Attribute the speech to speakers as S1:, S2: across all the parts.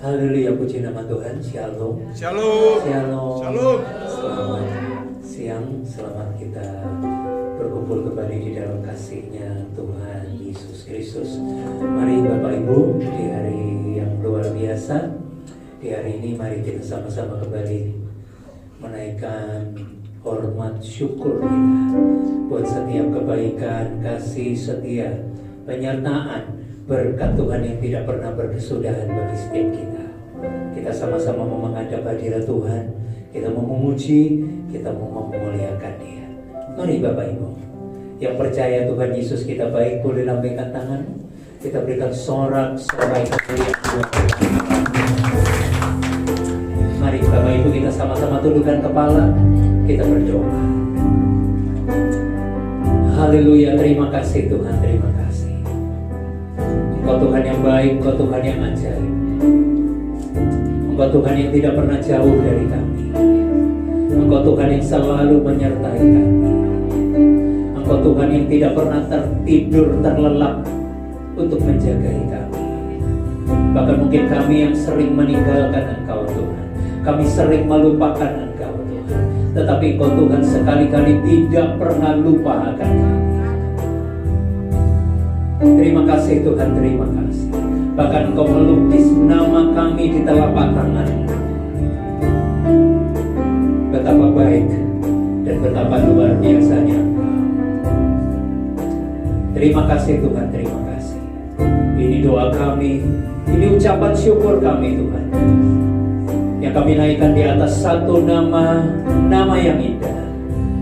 S1: Haleluya, puji nama Tuhan. Shalom.
S2: Shalom.
S1: Shalom.
S2: Shalom.
S1: Selamat siang, selamat kita berkumpul kembali di dalam kasih-Nya Tuhan Yesus Kristus. Mari Bapak Ibu, di hari yang luar biasa, di hari ini mari kita sama-sama kembali menaikkan hormat syukur kita buat setiap kebaikan, kasih setia, penyertaan, berkat Tuhan yang tidak pernah berkesudahan bagi setiap kita. Kita sama-sama mau menghadap hadirat Tuhan, kita mau memuji, kita mau memuliakan Dia. Mari Bapak Ibu yang percaya Tuhan Yesus kita baik, boleh lambaikan tangan. Kita berikan sorak-sorai kemuliaan buat Tuhan. Mari Bapak Ibu kita sama-sama tundukkan kepala, kita berdoa. Haleluya, terima kasih Tuhan, terima kasih. Engkau Tuhan yang baik, Engkau Tuhan yang ajaib. Engkau Tuhan yang tidak pernah jauh dari kami. Engkau Tuhan yang selalu menyertai kami. Engkau Tuhan yang tidak pernah tertidur, terlelap untuk menjagai kami. Bahkan mungkin kami yang sering meninggalkan Engkau Tuhan, kami sering melupakan Engkau Tuhan, tetapi Engkau Tuhan sekali-kali tidak pernah lupa akan kami. Terima kasih Tuhan, terima kasih. Bahkan Engkau melukis nama kami di telapak tangan. Betapa baik dan betapa luar biasanya Engkau. Terima kasih Tuhan, terima kasih. Ini doa kami, ini ucapan syukur kami Tuhan, yang kami naikkan di atas satu nama, nama yang indah,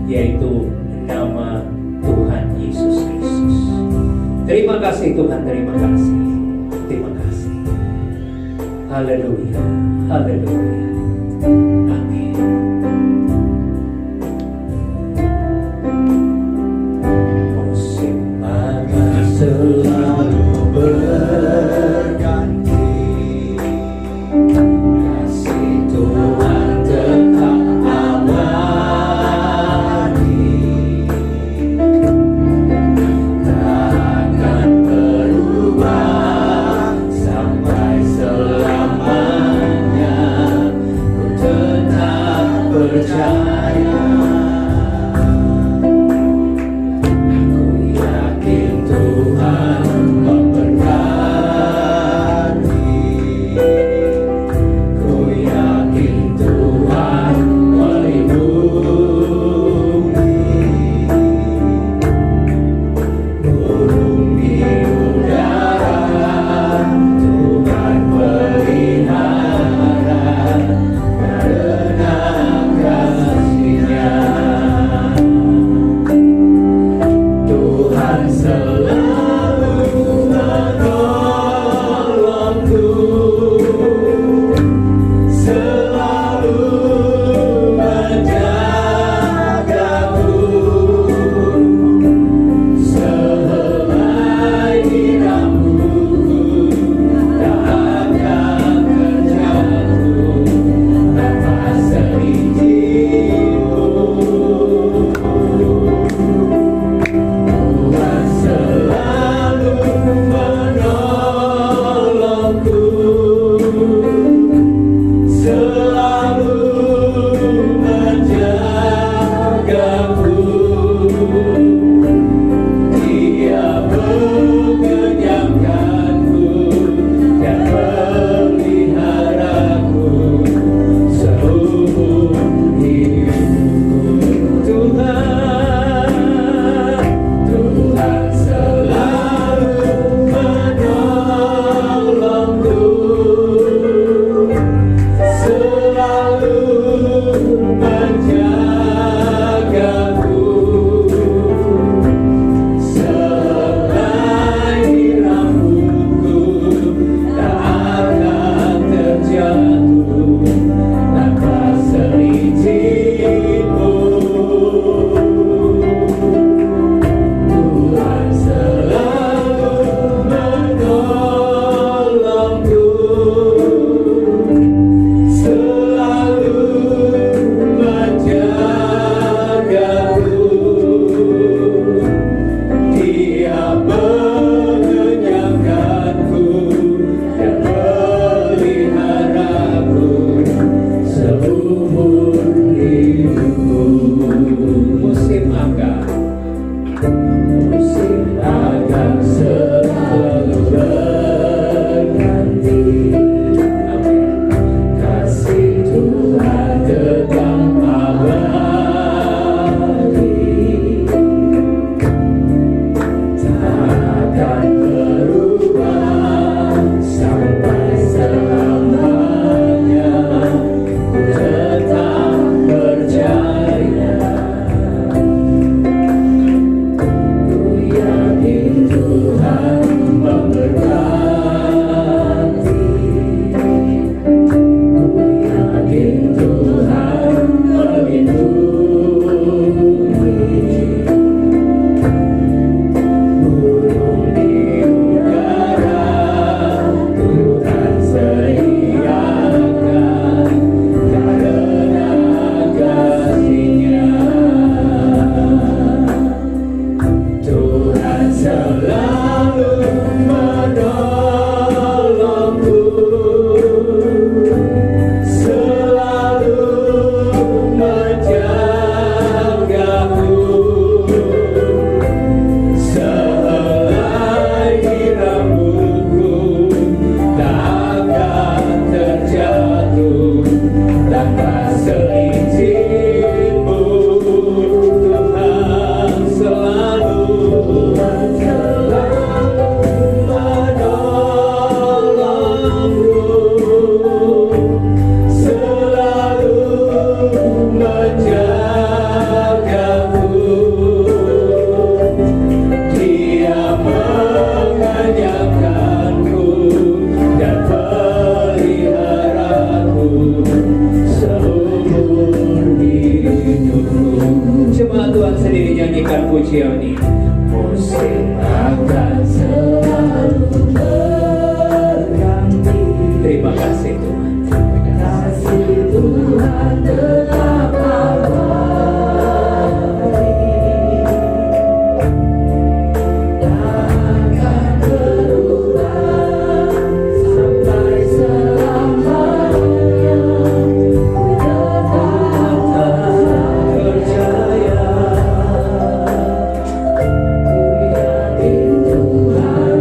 S1: yaitu nama Tuhan Yesus Kristus. Terima kasih Tuhan, terima kasih. Terima kasih. Haleluya, haleluya. Amin. Musim panas selalu berganti, kasih Tuhan tetap abadi. Sampai selamanya ku nyanyikan pujian ini. Musik akan selalu berganti. Terima kasih Tuhan. Kasih Tuhan tetap abadi. Takkan berubah sampai selamanya. Ku tetap percaya. Ku yakin Tuhan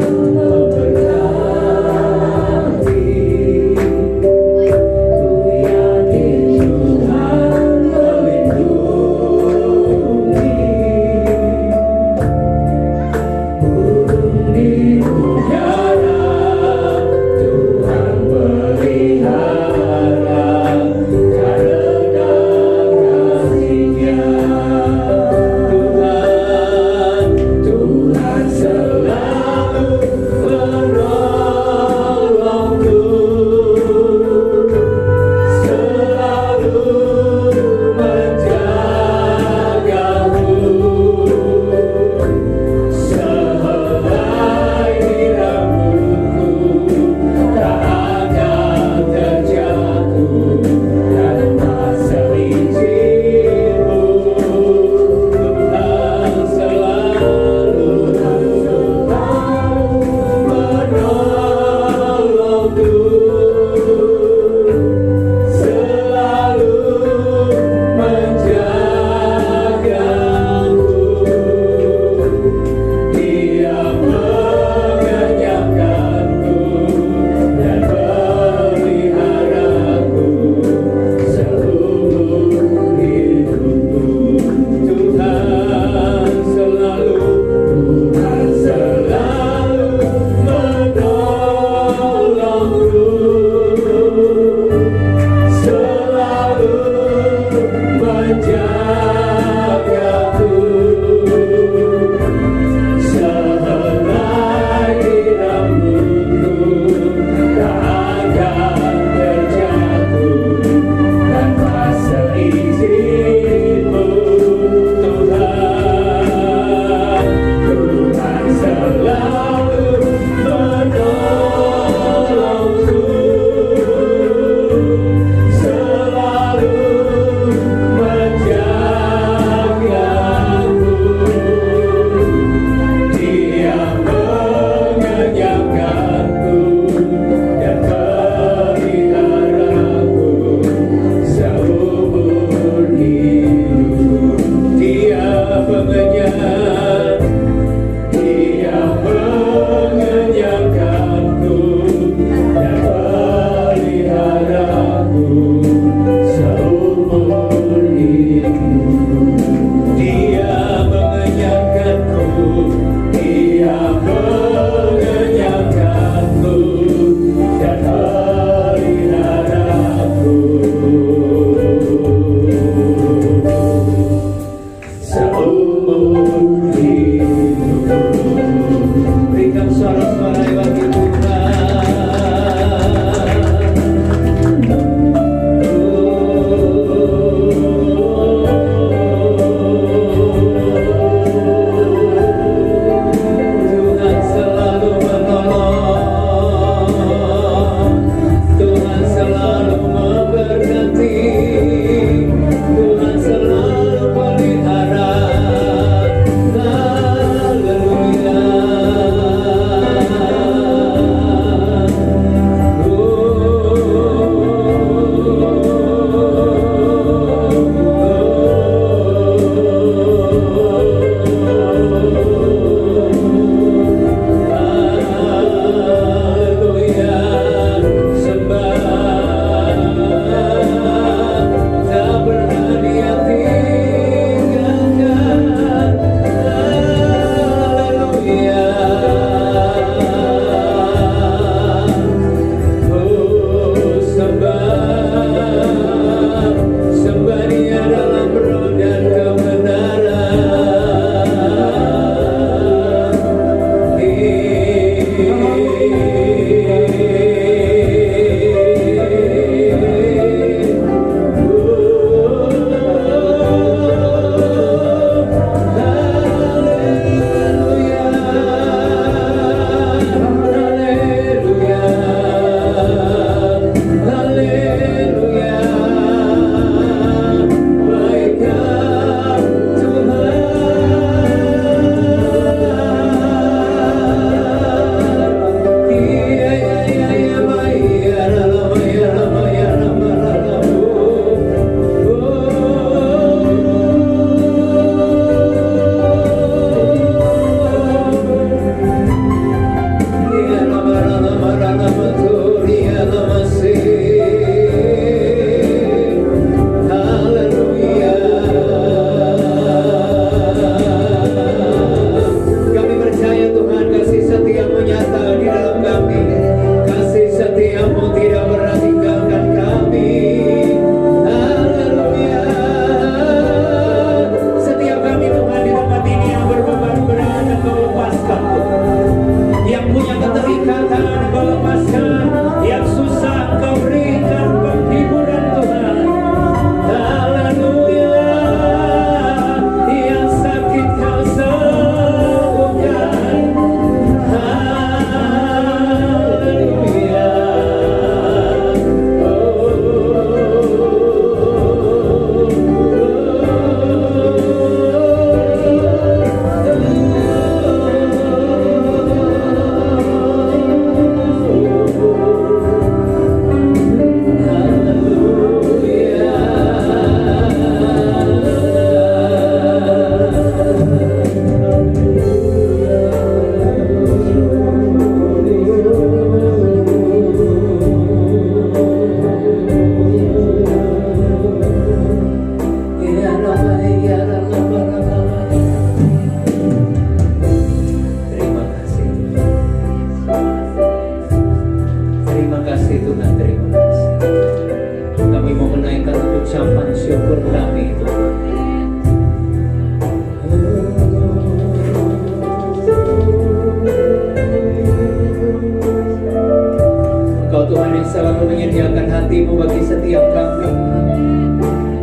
S1: Tuhan yang selalu menyediakan hati-Mu bagi setiap kami.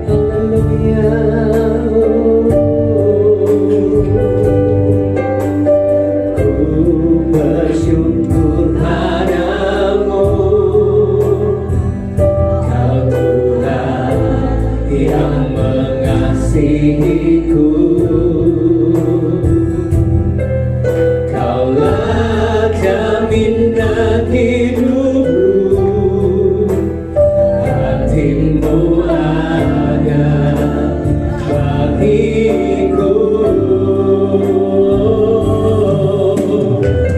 S1: Haleluya. Ku bersyukur padamu, Kau Tuhan yang mengasihiku. Kaulah jaminan hidupku, hati-Mu ada bagiku.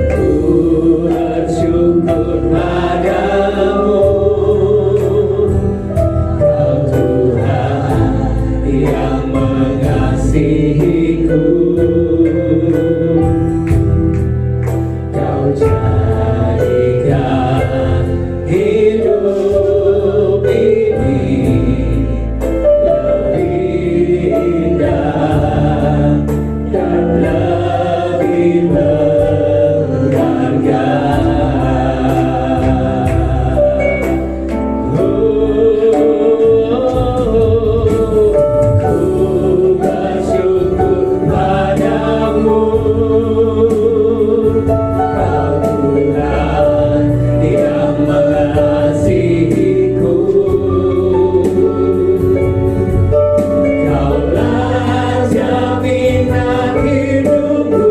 S1: Ku bersyukur padamu, Kau Tuhan yang mengasihiku. Kau jadikan hidup ini lebih indah dan lebih berharga. Ku bersyukur padamu, Kau Tuhan yang mengasihiku. Kaulah jaminan hidupku,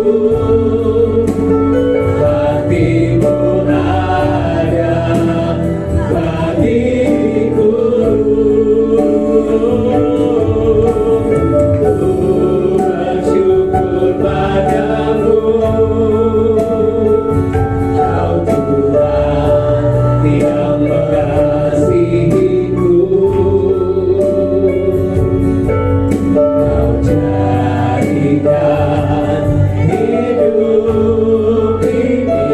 S1: hati-Mu ada bagiku. Ku bersyukur padamu, Kau Tuhan yang mengasihiku. Kau jadikan hidup ini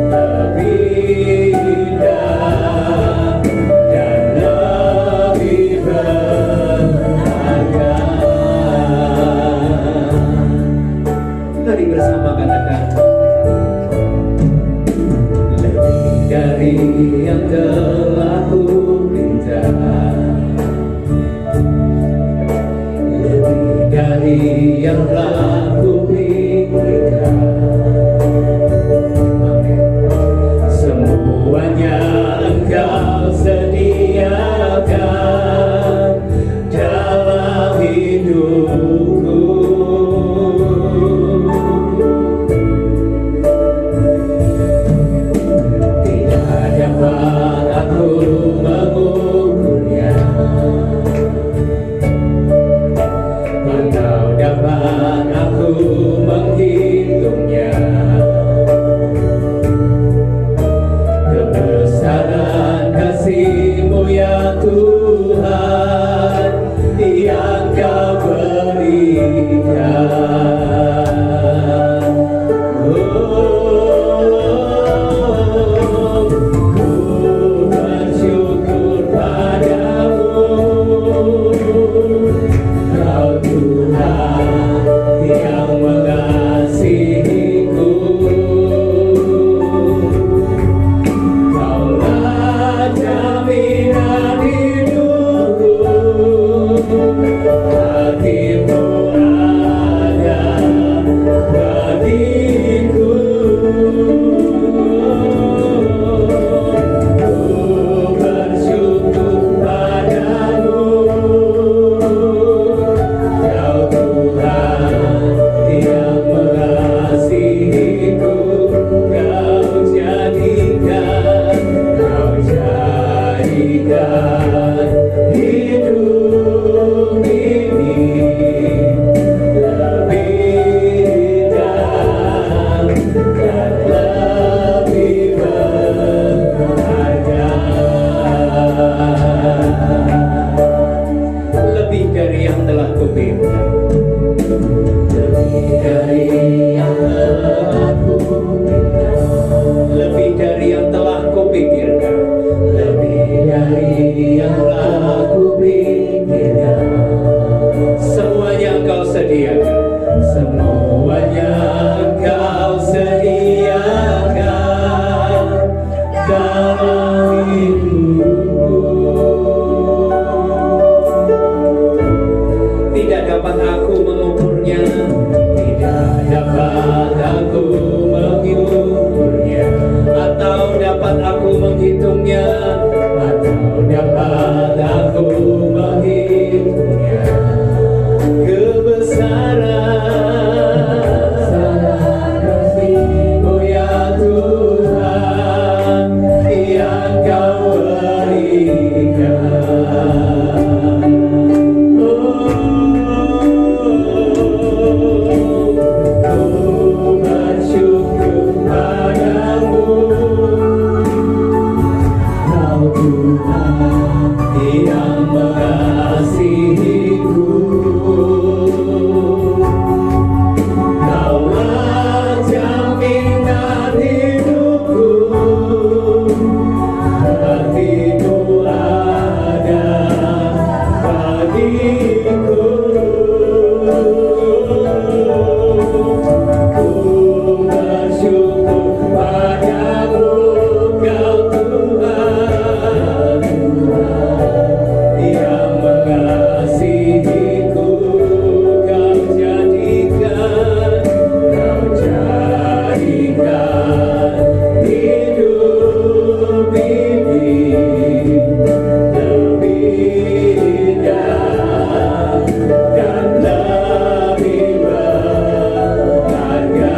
S1: lebih indah dan lebih berharga. Mari bersama katakan, lebih dari yang telah ku minta, lebih dari yang telah ku pikirkan. Semuanya Engkau sediakan dalam hidupku. Tidak dapat aku mengukurnya, atau dapat aku menghitungnya. Tidak dapat aku mengukurnya, tidak dapat aku mengukurnya, atau dapat aku menghitungnya, atau dapat aku menghitungnya. Kebesaran kasih-Mu ya Tuhan yang Kau berikan. Yang mengasihiku, Kaulah jaminan hidupku, hati-Mu ada bagiku. Ku bersyukur padamu, Kau Tuhan yang mengasihiku. Kau jadikan hidup ini lebih indah dan lebih berharga.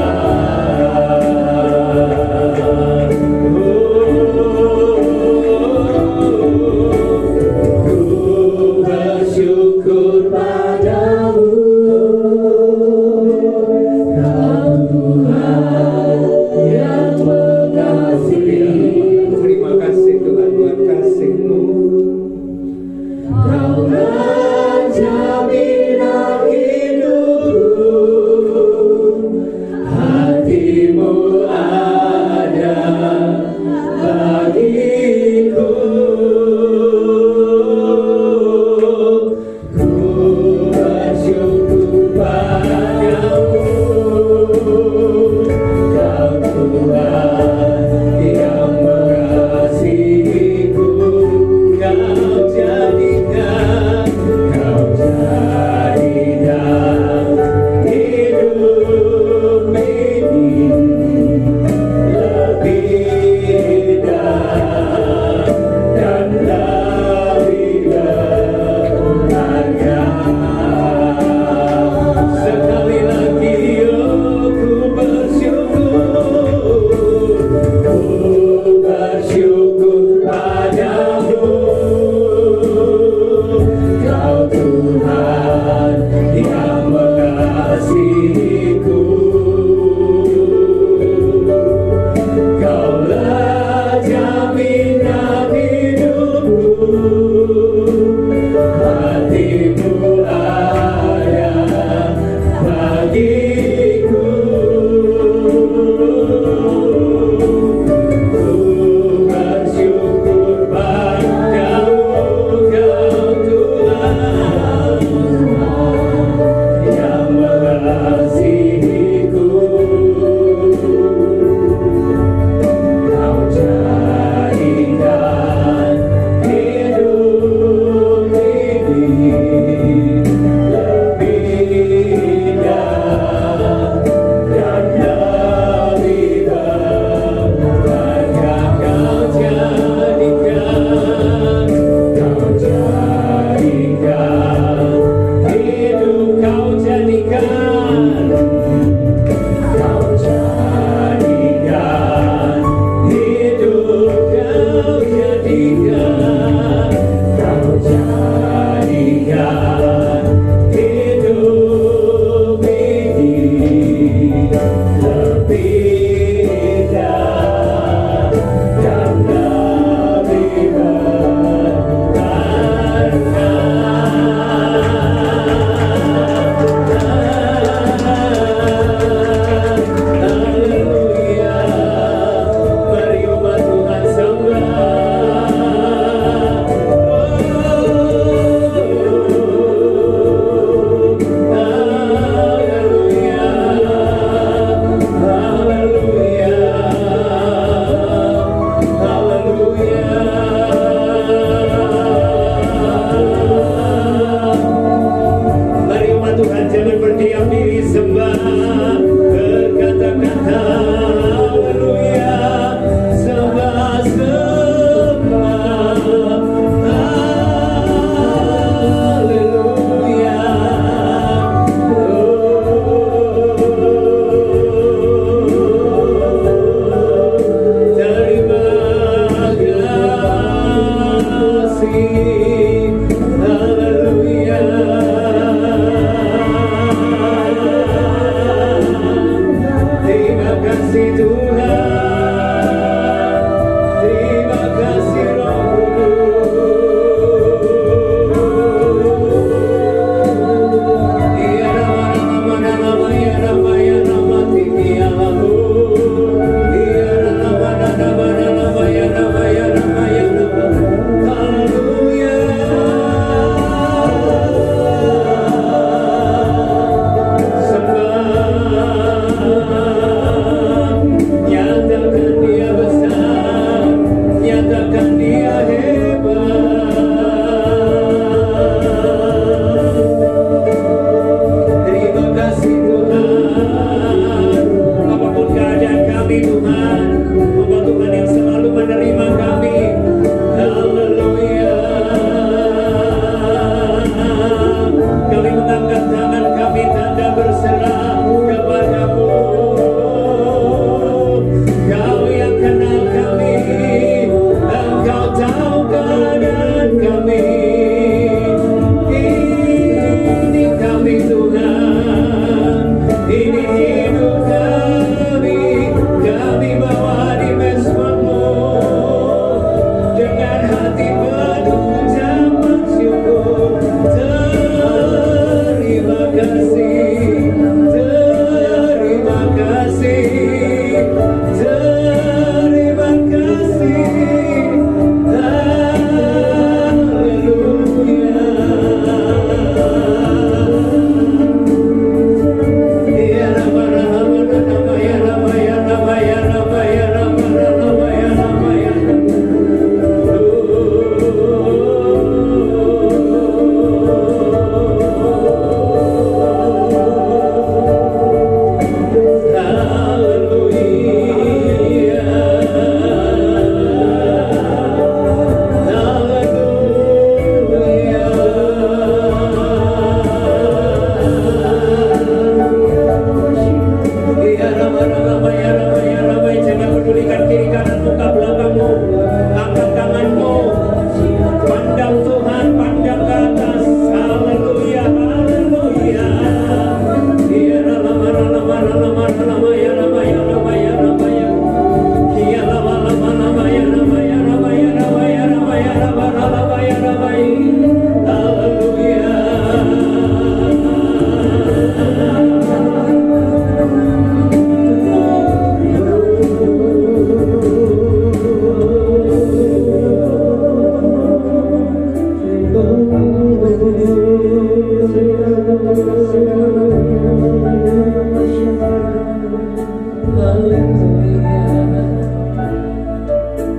S1: Bersyukur padamu, Kau Tuhan yang mengasihi. Terima kasih Tuhan buat kasih-Mu. Kaulah jaminan hidupku, hati-Mu ada bagiku. Bersyukur padamu, Kau Tuhan yang mengasihiku. Kau jadikan hidup ini lebih indah dan lebih berharga. Sekali lagi ku bersyukur padamu, Kau Tuhan yang mengasihiku. Kaulah jaminan hidupku, hati-Mu ada bagiku. Ku bersyukur padamu, Kau Tuhan yang mengasihiku. Kau jadikan Mari umat Tuhan jangan berdiam diri, sembah, berkata-kata haleluya, sembah, haleluya. Terima kasih, haleluya. Terima kasih Tuhan, terima kasih Roh Kudus. Ya Rama Rama ya Rama ya Rama tinggi Allahmu. Ya Rama Rama Rama ya Rama ya Rama ya Rama. Haleluya. Nyatakan dia besar, nyatakan dia hebat. Terima kasih Tuhan. Apapun keadaan kami Tuhan, Engkau Tuhan yang selalu menerima kami. Haleluya. Kami mengangkat tangan kami tanda berserah kepadamu. Kau yang kenal kami, Engkau tahu keadaan kami. Ini kami Tuhan, ini hidup kami bawa di mesbah-Mu dengan hati penuh ucapan syukur. Terima kasih, terima kasih, terima kasih, haleluya. Ya Rama Rama Rama ya Rama ya Rama ya Rama ya Rama Rama ya Rama ya haleluya. Ya Rama Rama ya Rama ya Rama, jangan pedulikan kiri kanan muka belakangmu, angkat tanganmu, pandang Tuhan, pandang ke atas. Haleluya, haleluya. Ya Rama Rama Rama Rama ya Rama ya Rama ya Rama ya. Ya Rama Rama Rama ya Rama ya Rama ya Rama ya Rama ya Rama Rama ya Rama. Haleluya.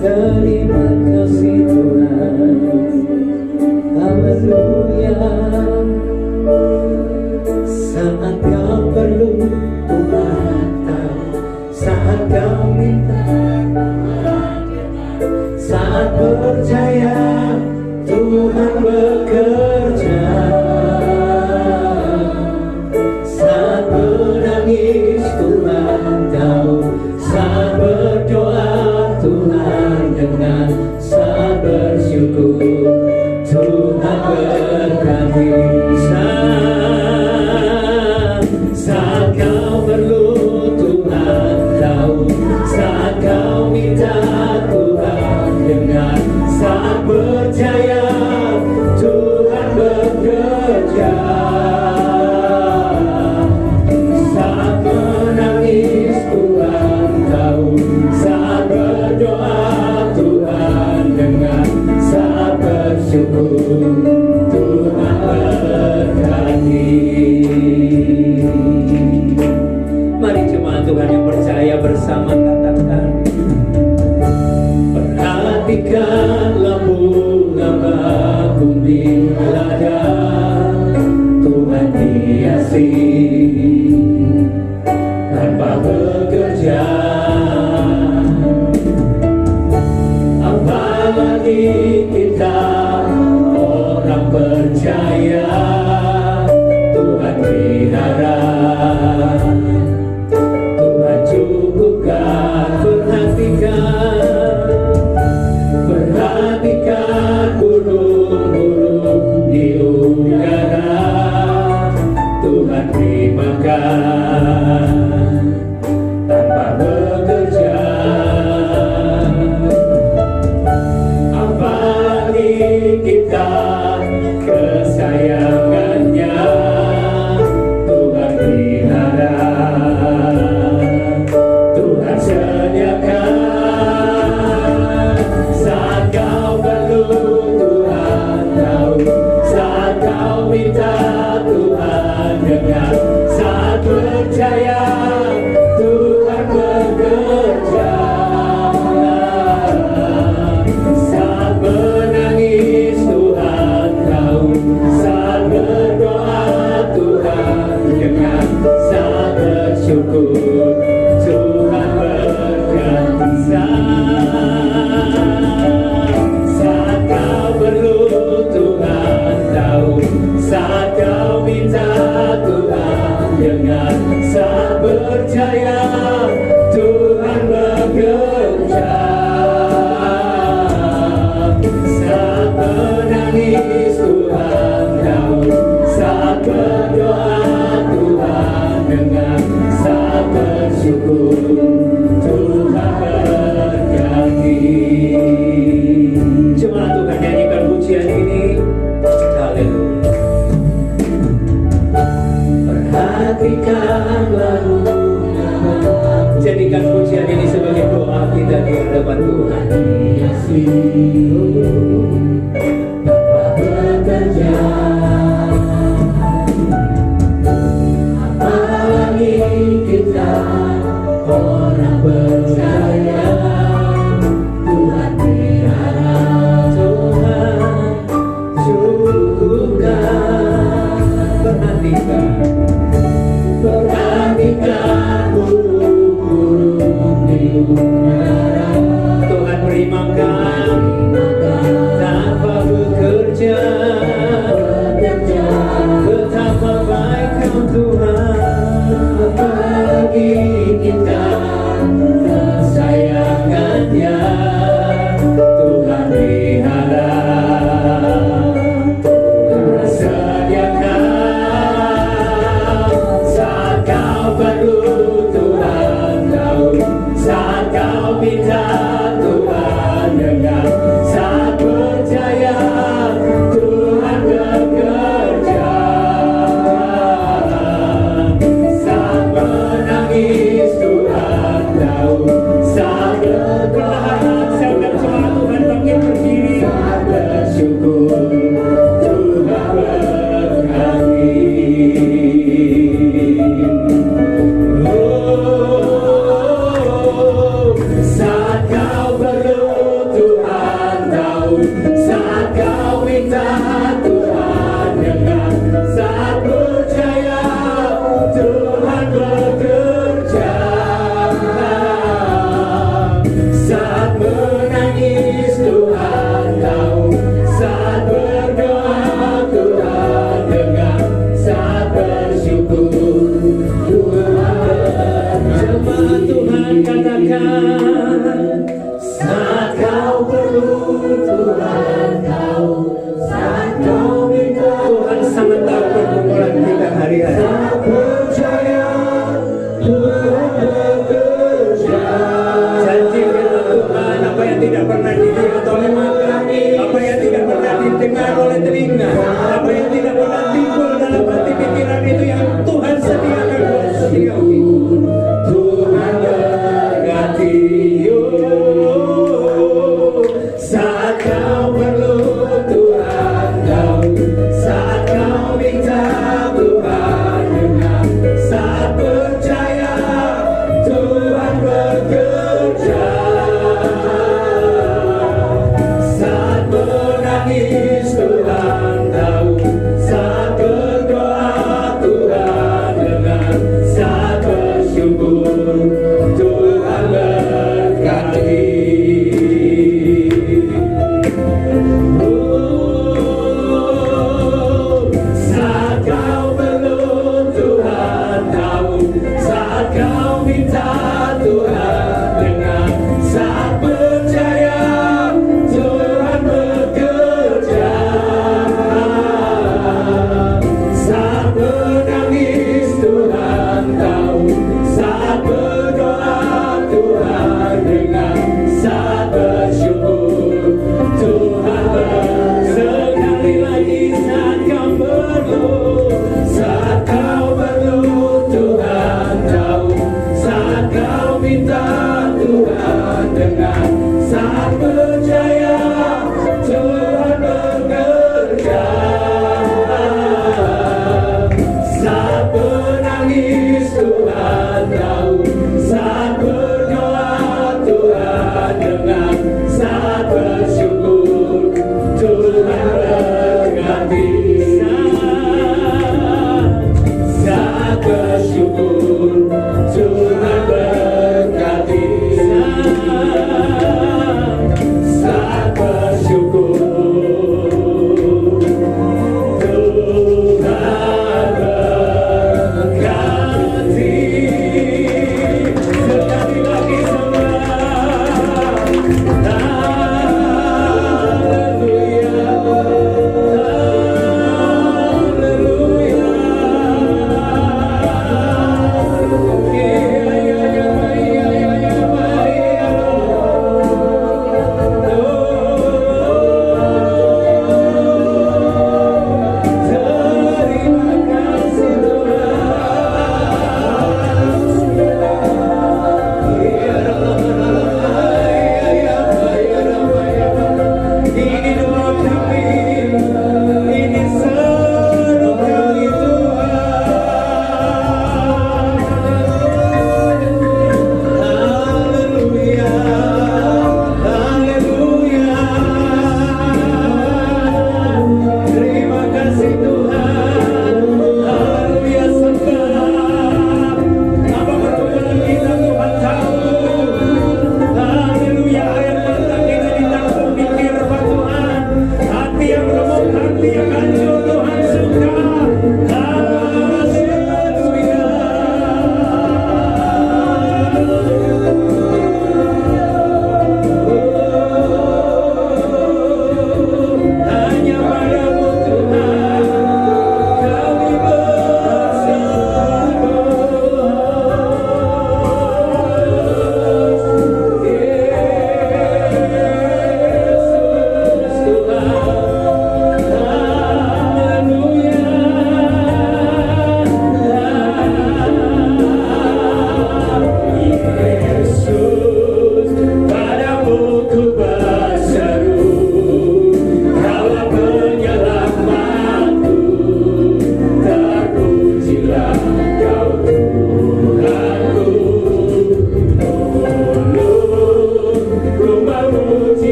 S1: Terima kasih Tuhan, haleluya. Saat kau perlu Tuhan tahu, saat kau minta, saat percaya Tuhan bekerja, saat menangis Tuhan tahu, saat berdoa Tuhan dengar, saat bersyukur Tuhan berkati. Saat kau perlu Tuhan tahu, saat kau minta Tuhan dengar, saat percaya Tuhan bekerja, saat menangis Tuhan tahu, saat berdoa Tuhan dengar, saat bersyukur Tuhan berkati. Mari jemaat Tuhan yang percaya bersama katakan, perhatikan Perhatikanlah bunga bakung di ladang, Tuhan hiasi tanpa bekerja. Apalagi kita orang percaya, Tuhan pelihara, Tuhan cukupkan. Perhatikan burung-burung di udara, Tuhan beri makan tanpa bekerja. Apalagi kita kesayangannya, Tuhan pelihara, Tuhan sediakan. Saat kau perlu Tuhan tahu, saat kau minta Tuhan dengar, saat percaya Tuhan bekerja. Saat menangis Tuhan tahu, saat berdoa Tuhan dengar, saat bersyukur Tuhan berganti. Saat kau perlu Tuhan tahu, saat kau minta Tuhan dengar, saat percaya Tuhan bekerja. Saat menangis Tuhan tahu, saat berdoa Tuhan dengar, saat bersyukur Tuhan berganti. Cuma Tuhan nyanyikan pujian ini. Haleluya. Perhatikanlah bunga, jadikan pujian ini sebagai doa kita di hadapan Tuhan. Tanpa bekerja, apalagi kita orang percaya, Tuhan pelihara, Tuhan cukupkan. Perhatikan burung-burung di udara, Tuhan beri makan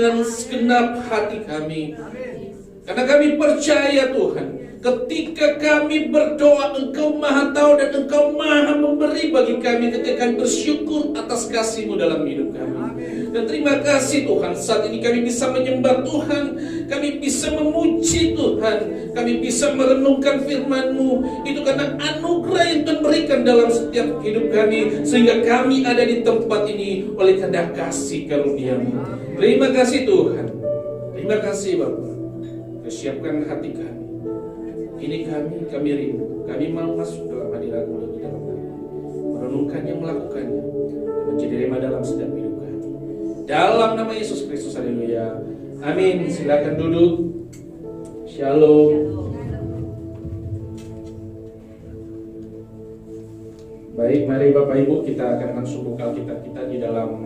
S2: dengan segenap hati kami. Karena kami percaya Tuhan, ketika kami berdoa, Engkau Maha Tahu dan Engkau Maha Memberi bagi kami, ketika kami bersyukur atas kasih-Mu dalam hidup kami. Dan terima kasih Tuhan, saat ini kami bisa menyembah Tuhan, kami bisa memuji Tuhan, kami bisa merenungkan firman-Mu. Itu karena anugerah yang Tuhan berikan dalam setiap hidup kami, sehingga kami ada di tempat ini oleh karena kasih karunia-Mu. Terima kasih Tuhan, terima kasih Bapak. Siapkan hati kami. Ini kami rindu. Kami mau masuk dalam hadirat-Mu lebih dalam lagi, merenungkannya, melakukannya, dan menjadi rema dalam setiap hidup kami. Dalam nama Yesus Kristus, haleluya. Amin. Silakan duduk. Shalom. Baik, mari Bapak Ibu, kita akan langsung buka Alkitab kita di dalam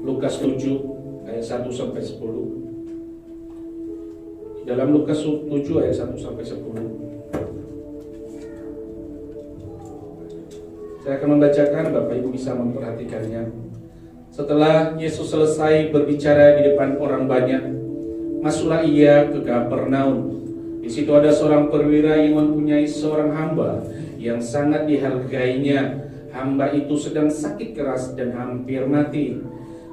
S2: Lukas 7 ayat 1 sampai 10. Dalam Lukas 7 ayat 1 sampai 10. Saya akan membacakan, Bapak Ibu bisa memperhatikannya. Setelah Yesus selesai berbicara di depan orang banyak, masuklah ia ke Kapernaum. Di situ ada seorang perwira yang mempunyai seorang hamba yang sangat dihargainya. Hamba itu sedang sakit keras dan hampir mati.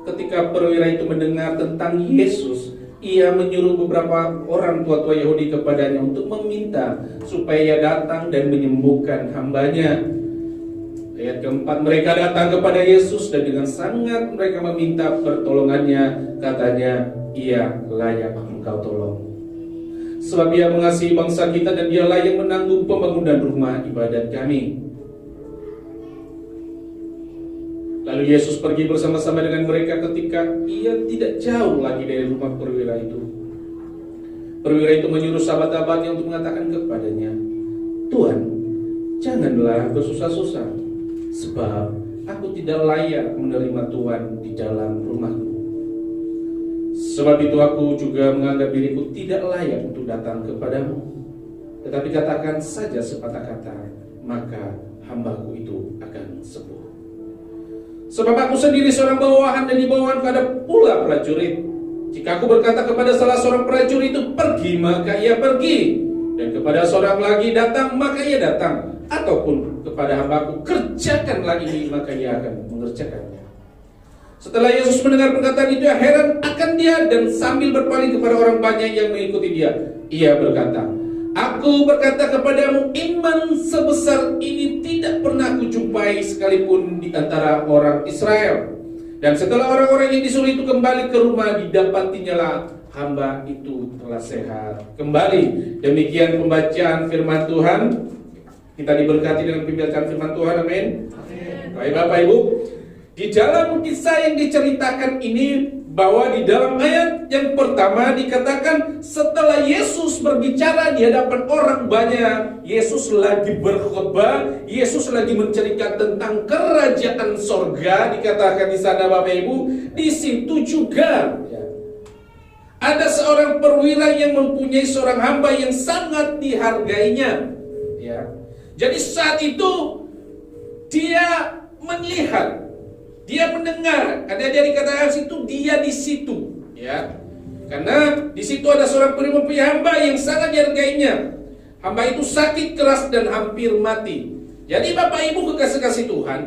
S2: Ketika perwira itu mendengar tentang Yesus, ia menyuruh beberapa orang tua-tua Yahudi kepadanya untuk meminta supaya ia datang dan menyembuhkan hambanya. Ayat keempat, mereka datang kepada Yesus dan dengan sangat mereka meminta pertolongannya. Katanya, ia layak engkau tolong, sebab ia mengasihi bangsa kita dan dia layak menanggung pembangunan rumah ibadat kami. Lalu Yesus pergi bersama-sama dengan mereka ketika ia tidak jauh lagi dari rumah perwira itu. Perwira itu menyuruh sahabat-sahabatnya untuk mengatakan kepadanya, Tuhan, janganlah bersusah-susah, sebab aku tidak layak menerima Tuhan di dalam rumahku. Sebab itu aku juga menganggap diriku tidak layak untuk datang kepadamu. Tetapi katakan saja sepatah kata, maka hambaku itu akan sembuh. Sebab aku sendiri seorang bawahan dan di bawahanku ada pula prajurit. Jika aku berkata kepada salah seorang prajurit itu pergi, maka ia pergi, dan kepada seorang lagi datang, maka ia datang, ataupun kepada hambaku kerjakan lagi ini, maka ia akan mengerjakannya. Setelah Yesus mendengar perkataan itu, heran akan dia, dan sambil berpaling kepada orang banyak yang mengikuti dia, ia berkata, aku berkata kepadamu, iman sebesar ini tidak pernah kujumpai sekalipun di antara orang Israel. Dan setelah orang-orang yang disuruh itu kembali ke rumah, didapatinya lah hamba itu telah sehat kembali. Demikian pembacaan firman Tuhan. Kita diberkati dengan pembacaan firman Tuhan, amin. Baik Bapak Ibu, di dalam kisah yang diceritakan ini, bahwa di dalam ayat yang pertama dikatakan setelah Yesus berbicara di hadapan orang banyak, Yesus lagi berkhotbah, Yesus lagi menceritakan tentang kerajaan sorga, dikatakan di sana Bapak Ibu. Di situ juga ada seorang perwira yang mempunyai seorang hamba yang sangat dihargainya. Ya. Jadi saat itu dia melihat, dia mendengar, karena dia dikatakan situ, dia di situ, ya. Karena di situ ada seorang mempunyai hamba yang sangat dihargainya. Hamba itu sakit keras dan hampir mati. Jadi Bapak Ibu kekasih-kasih Tuhan,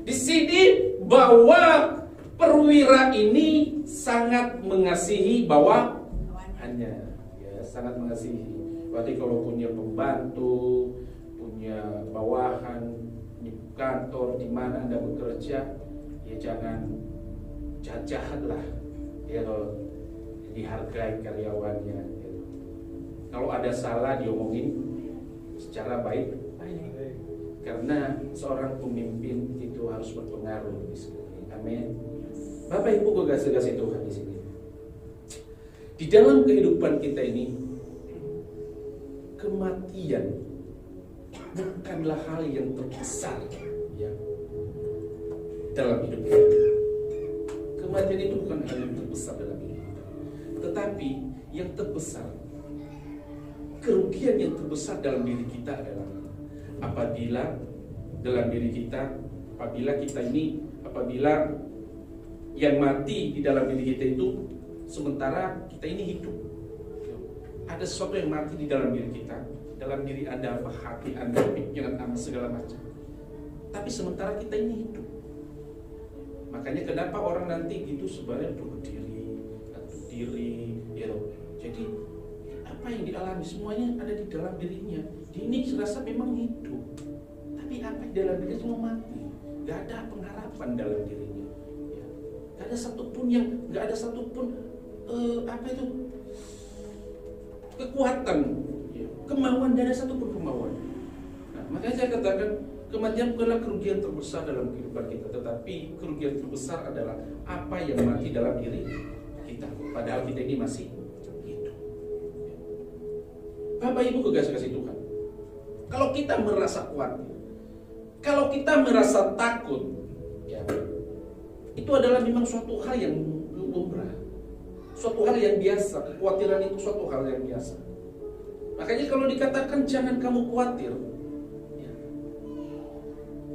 S2: di sini bahwa perwira ini sangat mengasihi bawahannya, ya, sangat mengasihi. Berarti kalau punya pembantu, punya bawahan, di kantor di mana Anda bekerja, ya jangan jahat-jahat lah, ya, kalau dihargai karyawannya, ya. Kalau ada salah diomongin secara baik, karena seorang pemimpin itu harus berpengaruh di sini. Amin. Bapak Ibu kekasih Tuhan di sini. Di dalam kehidupan kita ini, kematian bukanlah hal yang terbesar, ya, dalam hidup kita. Kematian itu bukan hal yang terbesar dalam hidup kita, tetapi yang terbesar, kerugian yang terbesar dalam diri kita adalah apabila dalam diri kita, apabila yang mati di dalam diri kita itu, sementara kita ini hidup. Ada sesuatu yang mati di dalam diri kita. Dalam diri Anda, hati Anda, pikiran Anda, segala macam. Tapi sementara kita ini hidup. Makanya kenapa orang nanti gitu sebenarnya bunuh diri, ya. Jadi apa yang dialami semuanya ada di dalam dirinya. Dia ini serasa memang hidup, tapi apa di dalam dirinya semua mati. Gak ada pengharapan dalam dirinya. Ya. Gak ada satupun kekuatan, ya. Kemauan, gak ada satupun kemauan. Nah, makanya saya katakan kematian bukanlah kerugian terbesar dalam kehidupan kita, tetapi kerugian terbesar adalah apa yang mati dalam diri kita. Padahal kita ini masih hidup. Bapak Ibu kekasih Tuhan, kalau kita merasa khawatir, kalau kita merasa takut, ya, itu adalah memang suatu hal yang lumrah, suatu hal yang biasa. Kekhawatiran itu suatu hal yang biasa. Makanya kalau dikatakan jangan kamu khawatir,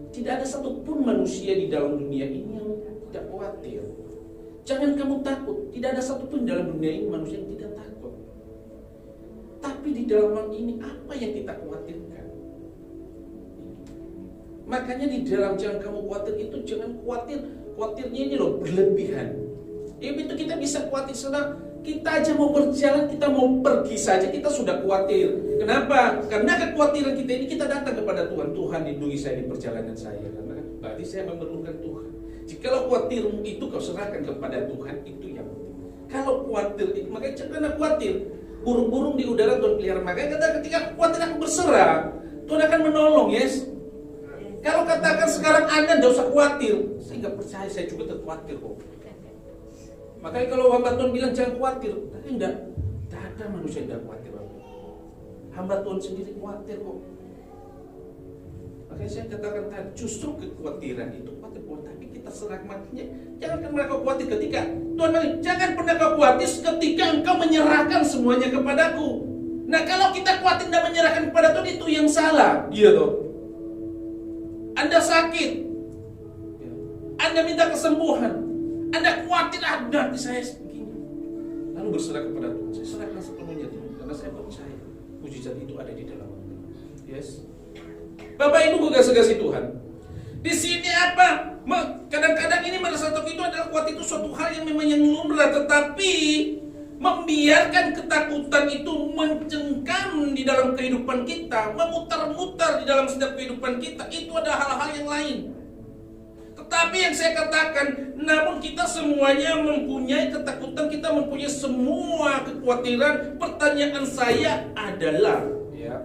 S2: tidak ada satupun manusia di dalam dunia ini yang tidak khawatir. Jangan kamu takut. Tidak ada satupun dalam dunia ini manusia yang tidak takut. Tapi di dalam hal ini apa yang kita khawatirkan? Makanya di dalam jangan kamu khawatir itu jangan khawatir. Khawatirnya ini loh berlebihan. Ya itu kita bisa khawatir sedang kita aja mau berjalan, kita mau pergi saja kita sudah khawatir. Kenapa? Karena kekhawatiran kita ini kita datang kepada Tuhan. Tuhan lindungi saya di perjalanan saya. Karena berarti saya memerlukan Tuhan. Jikalau khawatirmu itu kau serahkan kepada Tuhan, itu yang penting. Kalau khawatir itu, makanya jangan khawatir. Burung-burung di udara Tuhan pelihara. Makanya ketika khawatir aku berserah, Tuhan akan menolong, yes. Kalau katakan sekarang Anda tidak usah khawatir, saya nggak percaya, saya juga terkhawatir kok. Makanya kalau hamba Tuhan bilang jangan khawatir, tapi tidak ada manusia yang tidak khawatir. Hamba Tuhan sendiri khawatir kok. Makanya saya katakan tadi, justru kekhawatiran itu khawatir, tapi kita serah matinya. Jangan pernah kau khawatir ketika Tuhan bilang, jangan pernah kau khawatir ketika engkau menyerahkan semuanya kepadaku. Nah kalau kita khawatir dan menyerahkan kepada Tuhan, itu yang salah. Iya toh. Anda sakit, Anda minta kesembuhan, Anda khawatir, nanti saya begini. Lalu berserah kepada Tuhan. Saya serahkan sepenuhnya Tuhan, karena saya percaya mujizat itu ada di dalam Tuhan. Yes. Bapak Ibu kekasih Tuhan. Di sini apa? Kadang-kadang ini merasa takut itu adalah khawatir itu suatu hal yang memang yang lumrah, tetapi membiarkan ketakutan itu mencengkam di dalam kehidupan kita, memutar-mutar di dalam setiap kehidupan kita, itu ada hal-hal yang lain. Tetapi yang saya katakan, namun kita semuanya mempunyai ketakutan, kita mempunyai semua kekhawatiran. Pertanyaan saya adalah, ya,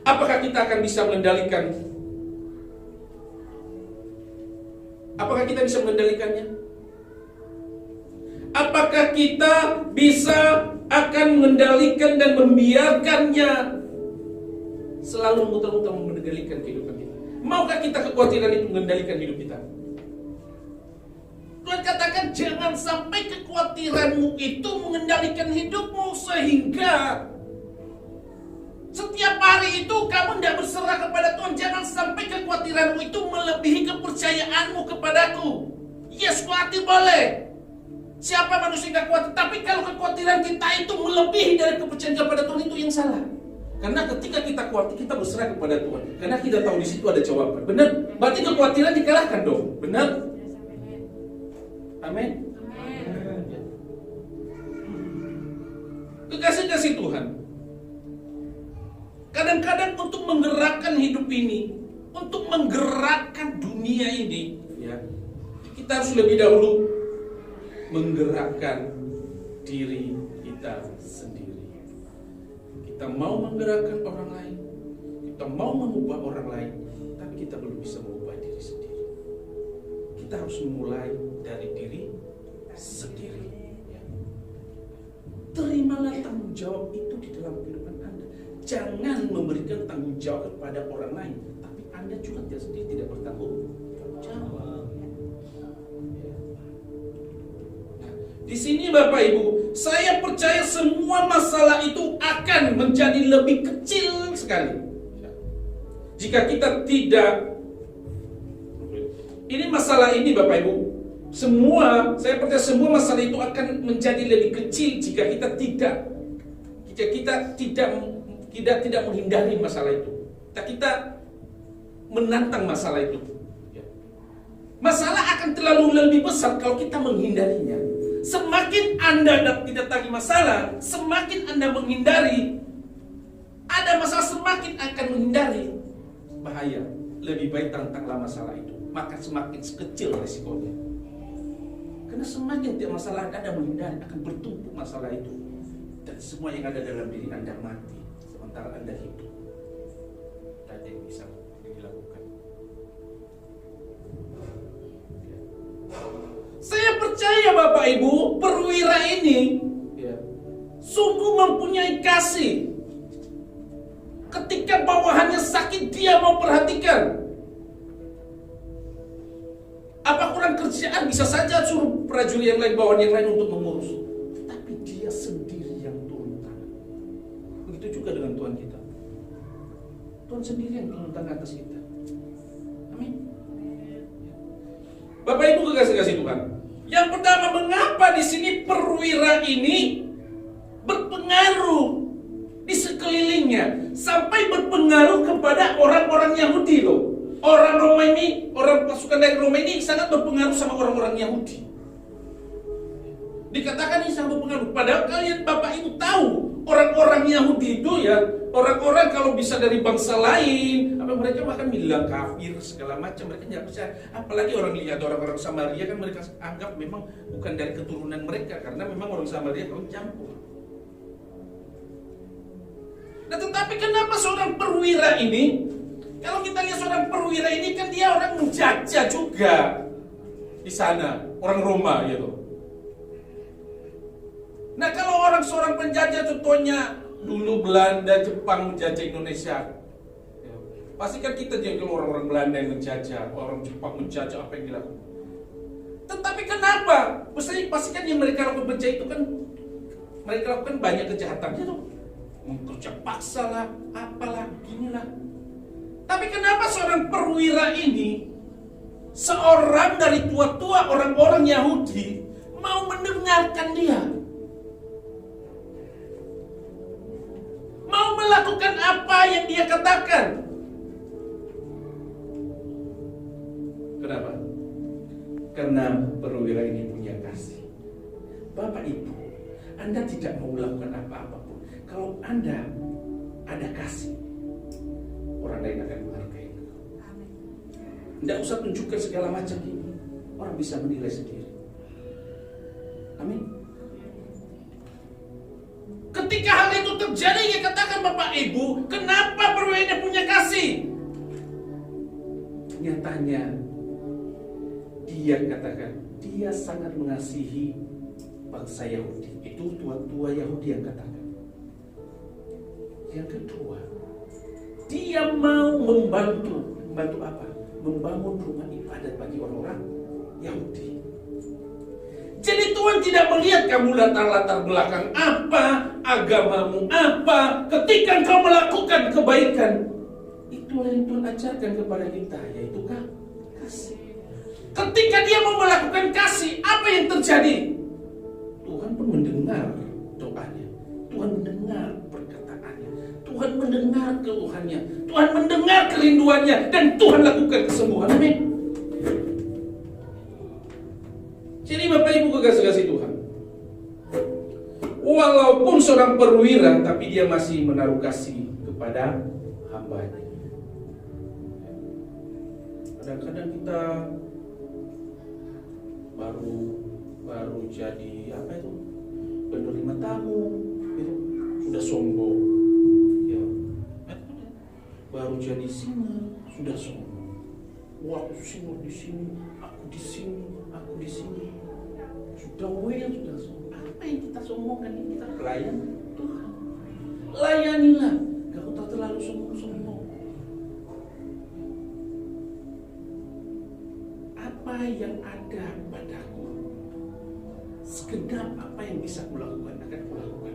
S2: apakah kita akan bisa mengendalikan? Apakah kita bisa mengendalikannya? Apakah kita bisa akan mengendalikan dan membiarkannya selalu muter-muter mengendalikan kehidupan kita? Maukah kita kekhawatiran itu mengendalikan hidup kita? Tuhan katakan jangan sampai kekhawatiranmu itu mengendalikan hidupmu, sehingga setiap hari itu kamu tidak berserah kepada Tuhan. Jangan sampai kekhawatiranmu itu melebihi kepercayaanmu kepadaku. Yes, khawatir boleh. Siapa manusia yang khawatir? Tapi kalau kekhawatiran kita itu melebihi dari kepercayaan kepada Tuhan, itu yang salah. Karena ketika kita khawatir, kita berserah kepada Tuhan. Karena kita tahu di situ ada jawaban. Benar? Berarti kekhawatiran dikalahkan dong. Benar? Amin. Kekasih-kasih Tuhan. Kadang-kadang untuk menggerakkan hidup ini, untuk menggerakkan dunia ini, ya, kita harus lebih dahulu menggerakkan diri kita sendiri. Kita mau menggerakkan orang lain, kita mau mengubah orang lain, tapi kita belum bisa mengubah diri sendiri. Kita harus memulai dari diri sendiri. Ya. Terimalah tanggung jawab itu di dalam kehidupan Anda. Jangan memberikan tanggung jawab kepada orang lain, tapi Anda juga sendiri tidak bertanggung jawab. Di sini Bapak Ibu, saya percaya semua masalah itu akan menjadi lebih kecil sekali jika kita tidak. Ini masalah ini Bapak Ibu, Saya percaya semua masalah itu akan menjadi lebih kecil jika kita tidak menghindari masalah itu. Kita menantang masalah itu. Masalah akan terlalu lebih besar kalau kita menghindarinya. Semakin Anda tidak tagih masalah, semakin Anda menghindari, ada masalah semakin akan menghindari. Bahaya. Lebih baik tantanglah masalah itu. Maka semakin kecil resikonya. Karena semakin tidak masalah Anda menghindari, akan bertumpuk masalah itu. Dan semua yang ada dalam diri Anda mati sementara Anda hidup. Dan yang bisa dilakukan. Saya percaya Bapak Ibu, perwira ini sungguh mempunyai kasih. Ketika bawahannya sakit, dia mau perhatikan. Apa kurang kerjaan? Bisa saja suruh prajurit yang lain, bawahan yang lain untuk mengurus. Tapi dia sendiri yang turun tangan. Begitu juga dengan Tuhan kita. Tuhan sendiri yang turun tangan atas kita. Amin. Bapak Ibu kekasih-kasih Tuhan. Yang pertama, mengapa di sini perwira ini berpengaruh di sekelilingnya sampai berpengaruh kepada orang-orang Yahudi loh. Orang Roma ini, orang pasukan dari Roma ini sangat berpengaruh sama orang-orang Yahudi. Dikatakan ini sangat berpengaruh. Padahal kalian Bapak Ibu tahu orang-orang Yahudi itu ya, orang-orang kalau bisa dari bangsa lain, apa mereka bahkan bilang kafir segala macam, mereka tidak percaya. Apalagi orang lihat orang-orang Samaria kan mereka anggap memang bukan dari keturunan mereka karena memang orang Samaria kalau campur. Nah, tetapi kenapa seorang perwira ini, kalau kita lihat seorang perwira ini kan dia orang menjajah juga di sana, orang Roma gitu. Nah, kalau seorang penjajah contohnya dulu Belanda, Jepang menjajah Indonesia, pasti kan kita jadi orang-orang Belanda yang menjajah, orang Jepang menjajah apa yang dilakukan. Tetapi kenapa? Pasti kan yang mereka lakukan penjajah itu kan mereka lakukan banyak kejahatan gitu. Kerja paksa lah, apalah, beginilah. Tapi kenapa seorang perwira ini, seorang dari tua-tua orang-orang Yahudi, mau mendengarkan dia? Mau melakukan apa yang dia katakan? Kenapa? Karena perwira ini punya kasih. Bapak Ibu, Anda tidak mau melakukan apa-apa. Kalau Anda ada kasih, orang lain akan menghargai itu. Tidak usah tunjukkan segala macam ini. Orang bisa menilai sendiri. Amin. Ketika hal itu terjadi, ya katakan Bapak Ibu, kenapa perwira punya kasih? Nyatanya, dia katakan, dia sangat mengasihi bangsa Yahudi. Itu tua-tua Yahudi yang katakan. Yang kedua, dia mau membantu apa? Membangun rumah ibadat bagi orang-orang Yahudi. Jadi Tuhan tidak melihat kamu latar-latar belakang apa, agamamu apa. Ketika engkau melakukan kebaikan, itulah yang Tuhan ajarkan kepada kita, yaitu kasih. Ketika dia mau melakukan kasih, apa yang terjadi? Tuhan pun mendengar doanya. Tuhan mendengar perkataannya. Tuhan mendengar keluhannya. Tuhan mendengar kerinduannya. Dan Tuhan lakukan kesembuhan. Amin. Jadi Bapak Ibu kekasih Tuhan, walaupun seorang perwira, tapi dia masih menaruh kasih kepada hambanya. Kadang-kadang kita baru jadi apa itu, penerima tamu, itu sudah sombong, ya. Baru jadi singa sudah sombong. Wah, aku singa di sini, aku di sini, aku di sini. Sudah sudah sombong. Apa yang kita sombongkan ini? Kita pelayan Tuhan. Layanilah, gak usah terlalu sombong. Apa yang ada padaku, sekedar apa yang bisa kulakukan akan kulakukan.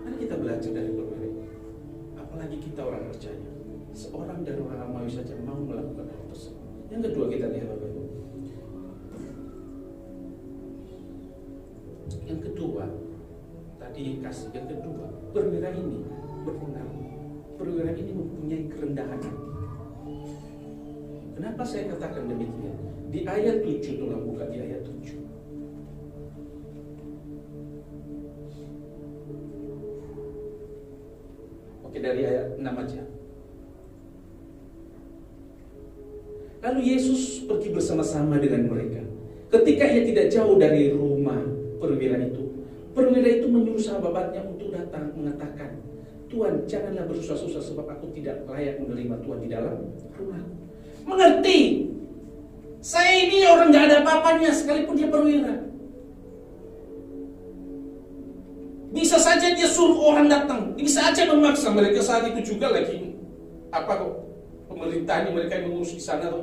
S2: Mari kita belajar dari perwira. Apalagi kita orang percaya, seorang dari orang Romawi saja mau melakukan hal tersebut. Yang kedua kita lihat Bapak Ibu, Yang kedua, tadi kasih yang kedua, perwira ini berpengaruh. Perwira ini mempunyai kerendahan hati. Kenapa saya katakan demikian? Di ayat 7, tolong buka di ayat 7. Oke, dari ayat 6 aja. Lalu Yesus pergi bersama-sama dengan mereka. Ketika ia tidak jauh dari rumah perwira itu menyuruh sahabatnya untuk datang mengatakan, Tuhan, janganlah bersusah-susah sebab aku tidak layak menerima Tuhan di dalam rumahku. Mengerti? Saya ini orang gak ada apa-apanya sekalipun dia perwira. Bisa saja dia suruh orang datang, bisa saja memaksa mereka saat itu juga lagi pemerintahnya mereka yang mengurus di sana.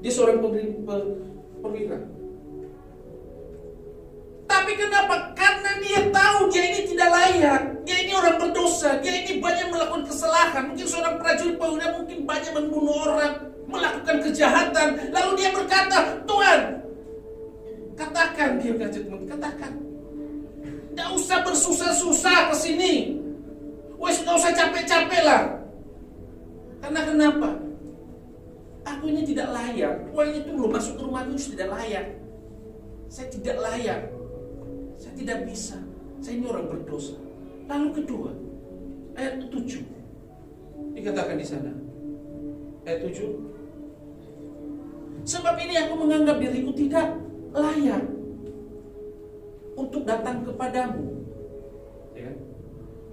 S2: Dia seorang perwira. Tapi kenapa? Karena dia tahu dia ini tidak layak. Dia ini orang berdosa. Dia ini banyak melakukan kesalahan. Mungkin seorang prajurit perwira mungkin banyak membunuh orang, melakukan kejahatan. Lalu dia berkata, Tuhan, katakan, dia katakan. Tidak usah bersusah-susah ke sini. Wes, tidak usah capek-capek lah. Karena kenapa? Aku ini tidak layak. Tuhan itu belum masuk ke rumahku, tidak layak. Saya tidak layak. Saya tidak bisa. Saya ini orang berdosa. Lalu kedua, ayat 7. Dikatakan di sana. Ayat 7. Sebab ini aku menganggap diriku tidak layak untuk datang kepadamu. Ya,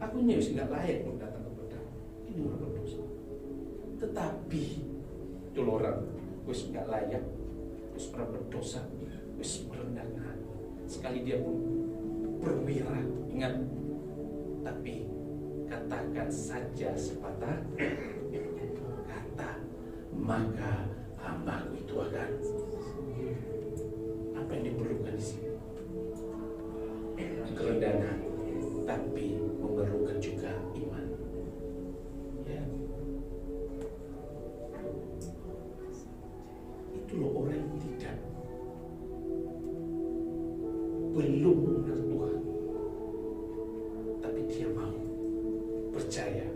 S2: aku ini tidak layak untuk datang kepadamu. Ini orang berdosa. Tetapi itu orang wis nggak layak, wis pernah berdosa, wis merendahkan. Sekali dia pun perwira, ingat. Tapi katakan saja sepatah kata, maka hambaku itu akan. Apa yang diperlukan di sini? Kerendahan hati, tapi memerlukan juga iman. Ya. Itu loh orang yang belum mengenal Tuhan, tapi dia mau percaya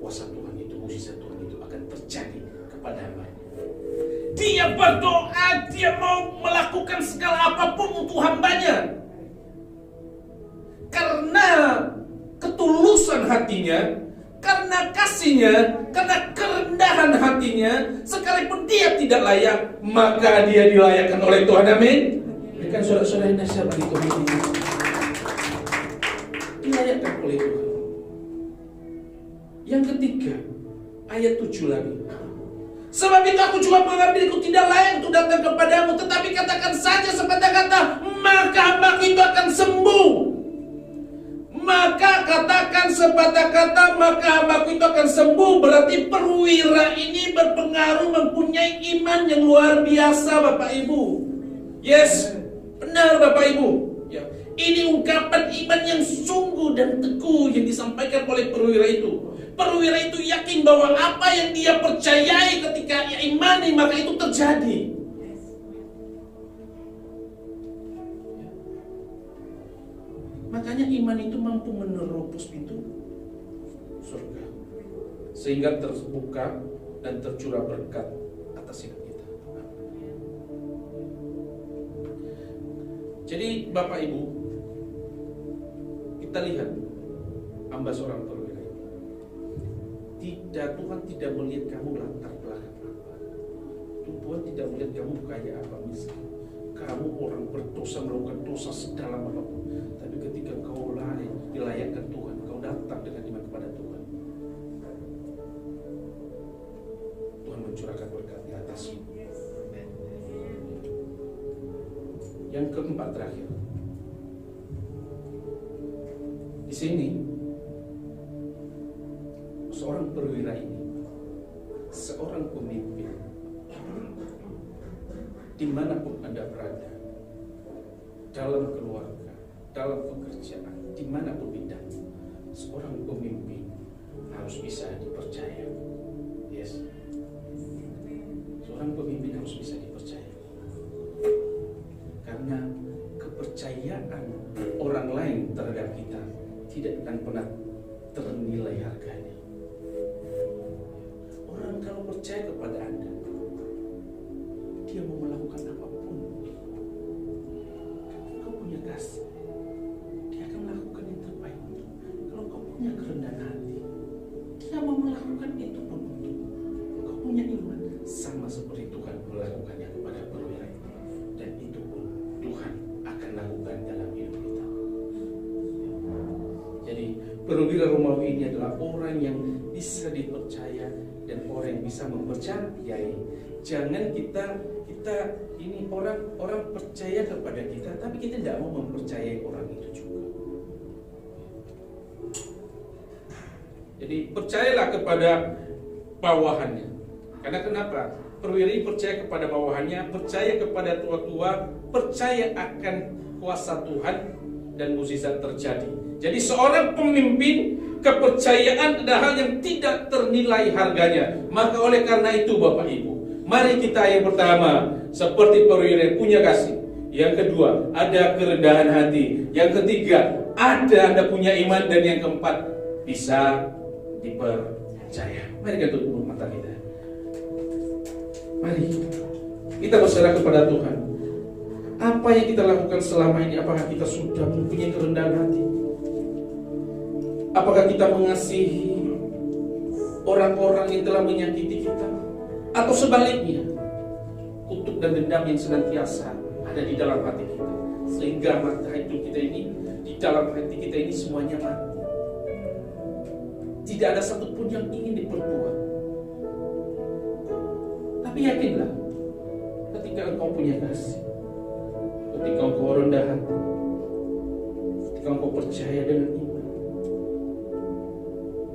S2: kuasa Tuhan itu, mukjizat Tuhan itu akan terjadi kepada hamba-Nya. Dia berdoa, dia mau melakukan segala apapun untuk hamba-Nya. Karena ketulusan hatinya, karena kasihnya, karena kerendahan hatinya, sekalipun dia tidak layak, maka dia dilayakkan oleh Tuhan. Amin. Berikan saudara-saudara yang dahsyat bagi Tuhan ini. Dilayakkan oleh Tuhan. Yang ketiga, ayat 7 lagi. Sebab itu aku juga menganggap diriku tidak layak untuk datang kepadamu, tetapi katakan saja sepatah kata, maka hambaku itu akan sembuh. Maka katakan sepatah kata, maka hambaku itu akan sembuh. Berarti perwira ini berpengaruh, mempunyai iman yang luar biasa, Bapak Ibu. Yes, benar Bapak Ibu. Ya, ini ungkapan iman yang sungguh dan teguh yang disampaikan oleh perwira itu. Perwira itu yakin bahwa apa yang dia percayai ketika ia imani, maka itu terjadi. Makanya iman itu mampu menerobos pintu surga, sehingga terbuka dan tercurah berkat atas hidup kita. Jadi Bapak Ibu, kita lihat hamba seorang perwira. Tuhan tidak melihat kamu latar belakang apa. Tuhan tidak melihat kamu kaya apa, miskin. Kamu orang berdosa, melakukan dosa sedalam apapun. Tapi ketika kau lari, dilayakkan Tuhan, kau datang dengan iman kepada Tuhan, Tuhan mencurahkan berkat di atasmu. Yang keempat terakhir, di sini seorang perwira ini, seorang pemimpin, dimanapun Anda berada, dalam keluarga, dalam pekerjaan, dimanapun bidang, seorang pemimpin harus bisa dipercaya. Yes, seorang pemimpin harus bisa dipercaya, karena kepercayaan kepercayaan orang lain terhadap kita tidak akan pernah ternilai harganya. Orang kalau percaya kepada Anda, dia mau melakukan apapun. Kau punya kasih, dia akan melakukan yang terbaik untuk. Kalau kau punya kerendahan hati, dia mau melakukan itu pun untuk. Kau punya iman, sama seperti Tuhan melakukannya kepada perwira itu. Dan itu pun Tuhan akan lakukan dalam hidup kita. Jadi perwira Romawi ini adalah orang yang bisa dipercaya dan orang yang bisa mempercayai. Jangan kita ini orang percaya kepada kita, tapi kita tidak mau mempercayai orang itu juga. Jadi percayalah kepada bawahannya. Karena kenapa? Perwira percaya kepada bawahannya, percaya kepada tua-tua, percaya akan kuasa Tuhan dan mukjizat terjadi. Jadi seorang pemimpin, kepercayaan adalah hal yang tidak ternilai harganya. Maka oleh karena itu Bapak Ibu, mari kita yang pertama seperti perwira yang punya kasih. Yang kedua, ada kerendahan hati. Yang ketiga, Anda punya iman. Dan yang keempat, bisa dipercaya. Mari kita tutup mata kita. Mari kita berserah kepada Tuhan. Apa yang kita lakukan selama ini, apakah kita sudah mempunyai kerendahan hati? Apakah kita mengasihi orang-orang yang telah menyakiti kita? Atau sebaliknya, kutuk dan dendam yang senantiasa ada di dalam hati kita, sehingga mata hidup kita ini, di dalam hati kita ini semuanya mati. Tidak ada satupun yang ingin diperbuat. Tapi yakinlah, ketika engkau punya kasih, ketika engkau rendah hati, ketika engkau percaya dengan iman,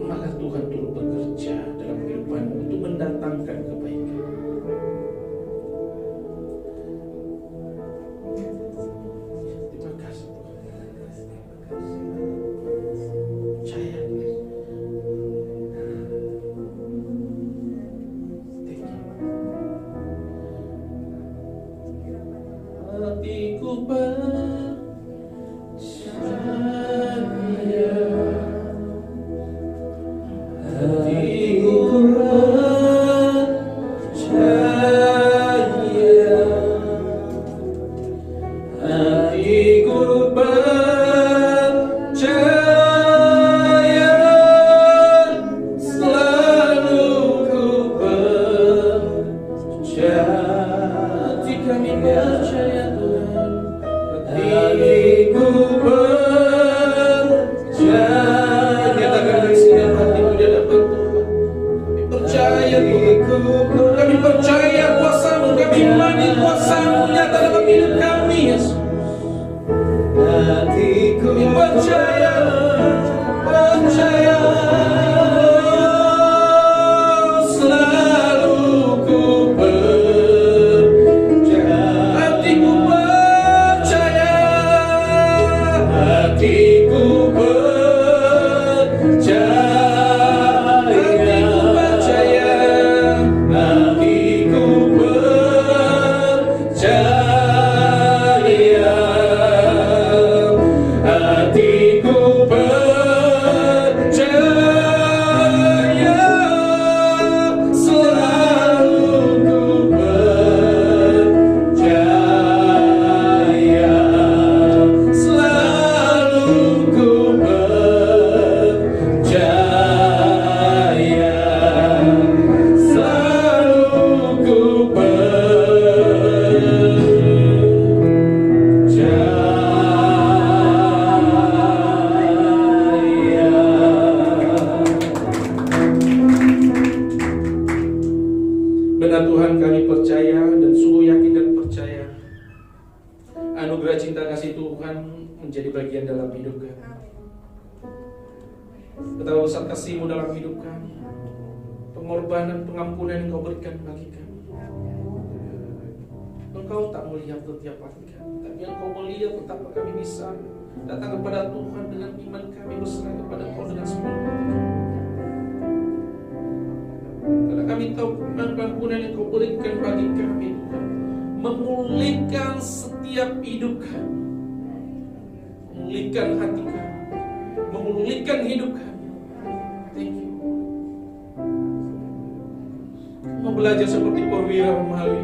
S2: maka Tuhan turut bekerja dalam kehidupanmu untuk mendatangkan kebaikan. Terima kasih Tuhan. Percaya. Hatiku percaya, hatiku percaya, hatiku percaya, selalu ku percaya. Hati kami percaya Tuhan, hatiku percaya. Nyatakan dari sini hatiku di hadapan Tuhan. Kami percaya Tuhan, kami percaya kuasa-Mu, kami imani kuasa-Mu nyata dalam hidup kami Yesus. Hatiku percaya, percaya, selalu ku percaya. Hatiku percaya, hatiku percaya, hatiku percaya, hatiku percaya, hatiku percaya, selalu ku percaya, selalu ku percaya, selalu ku Benar Tuhan, kami percaya dan sungguh yakin dan percaya anugerah cinta kasih Tuhan menjadi bagian dalam hidup kami. Betapa besar kasih-Mu dalam hidup kami, pengorbanan, pengampunan yang Kau berikan bagi kami. Engkau tak melihat setiap hati kami, tapi Engkau melihat betapa kami bisa datang kepada Tuhan dengan iman kami, berserah kepada Engkau dengan seluruh hati kami. Karena kami tahu pengampunan yang Kau berikan bagi kami, Tuhan, memulihkan setiap hidup kami. memulihkan hati kami, memulihkan hidup kami. Thank you. Mau belajar seperti perwira Romawi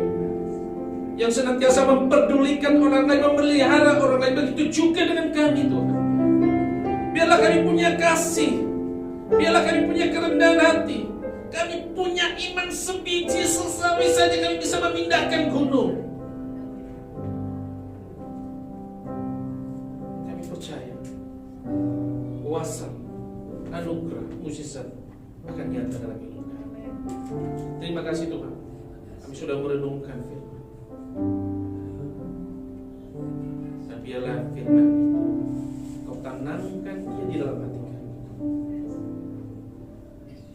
S2: yang senantiasa memperdulikan orang lain, memelihara orang lain. Begitu juga dengan kami, Tuhan. Biarlah kami punya kasih, biarlah kami punya kerendahan hati. Kami punya iman sebiji sesawi saja kami bisa memindahkan gunung. Kami percaya kuasa, anugerah, mujizat akan nyata dalam hidup kami. Terima kasih Tuhan, kami sudah merenungkan firman. Dan biarlah firman itu Kau tanamkan ia di dalam hati kami,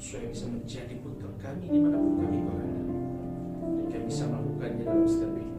S2: supaya bisa menjadi bekal kami dimanapun kami berada, dan kami bisa melakukannya dalam setiap hidup.